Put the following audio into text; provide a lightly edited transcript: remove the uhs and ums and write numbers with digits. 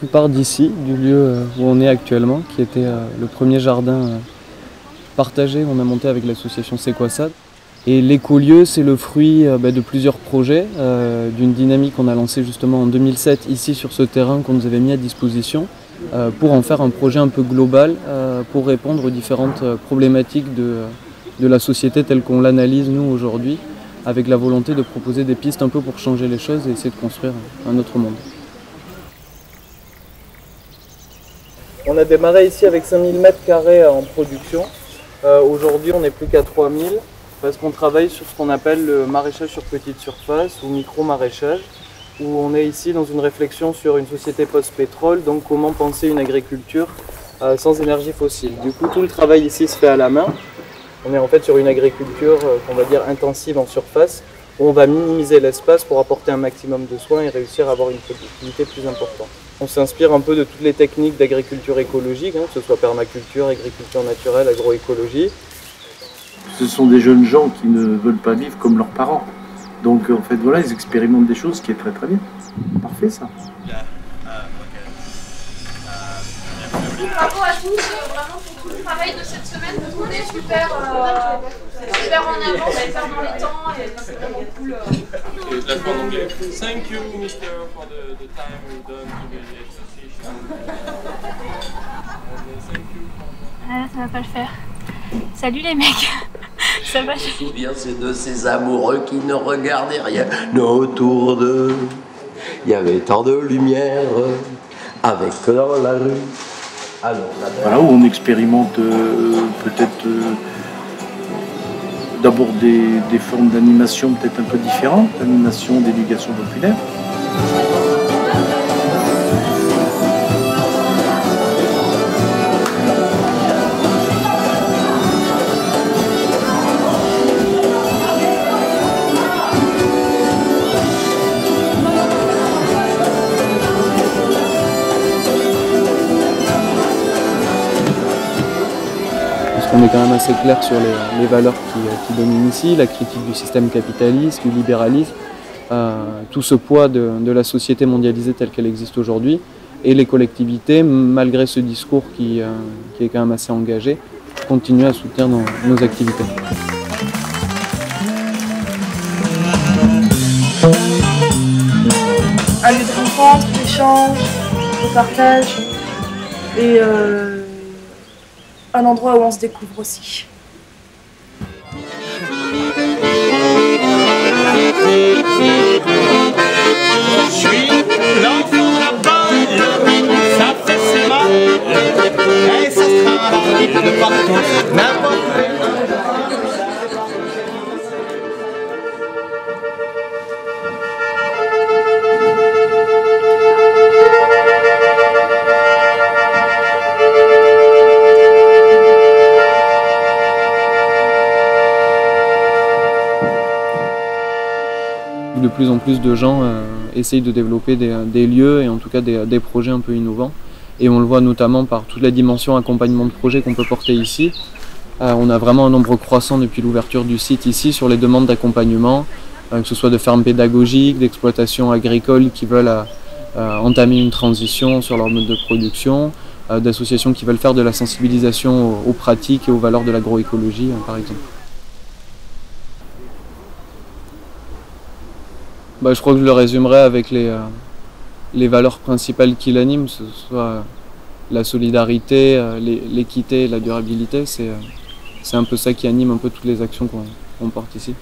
Tout part d'ici, du lieu où on est actuellement, qui était le premier jardin partagé qu'on a monté avec l'association Sequoia. Et l'écolieu, c'est le fruit de plusieurs projets, d'une dynamique qu'on a lancée justement en 2007 ici sur ce terrain qu'on nous avait mis à disposition pour en faire un projet un peu global pour répondre aux différentes problématiques de la société telle qu'on l'analyse nous aujourd'hui, avec la volonté de proposer des pistes un peu pour changer les choses et essayer de construire un autre monde. On a démarré ici avec 5000 m² en production. Aujourd'hui, on n'est plus qu'à 3000 parce qu'on travaille sur ce qu'on appelle le maraîchage sur petite surface ou micro-maraîchage, où on est ici dans une réflexion sur une société post-pétrole, donc comment penser une agriculture sans énergie fossile. Du coup, tout le travail ici se fait à la main. On est en fait sur une agriculture qu'on va dire intensive en surface, où on va minimiser l'espace pour apporter un maximum de soins et réussir à avoir une productivité plus importante. On s'inspire un peu de toutes les techniques d'agriculture écologique, que ce soit permaculture, agriculture naturelle, agroécologie. Ce sont des jeunes gens qui ne veulent pas vivre comme leurs parents. Donc en fait voilà, ils expérimentent des choses qui est très très bien. Parfait ça. Bravo à tous vraiment pour tout le travail de cette semaine. On est super en avance, super dans les temps et c'est vraiment cool. Thank you, Mister, for the time we've done to the association. Thank you. Ah, ça va pas le faire. Salut les mecs. Ça va? Je me souviens, c'est de ces amoureux qui ne regardaient rien autour d'eux. Il y avait tant de lumière avec dans la rue. Alors, voilà, où on expérimente peut-être d'abord des formes d'animation peut-être un peu différentes, l'animation d'éducation populaire. On est quand même assez clair sur les valeurs qui dominent ici, la critique du système capitaliste, du libéralisme, tout ce poids de la société mondialisée telle qu'elle existe aujourd'hui, et les collectivités, malgré ce discours qui est quand même assez engagé, continuent à soutenir nos activités. Un lieu de rencontre, d'échange, de partage et un endroit où on se découvre aussi. Je suis l'enfant de la balle, ça fait ses mal, et ça se trimballe de partout, n'importe où. De plus en plus de gens essayent de développer des lieux et en tout cas des projets un peu innovants. Et on le voit notamment par toute la dimension accompagnement de projet qu'on peut porter ici. On a vraiment un nombre croissant depuis l'ouverture du site ici sur les demandes d'accompagnement, que ce soit de fermes pédagogiques, d'exploitations agricoles qui veulent entamer une transition sur leur mode de production, d'associations qui veulent faire de la sensibilisation aux pratiques et aux valeurs de l'agroécologie par exemple. Je crois que je le résumerai avec les valeurs principales qui l'animent, que ce soit la solidarité, l'équité et la durabilité. C'est un peu ça qui anime un peu toutes les actions qu'on porte ici.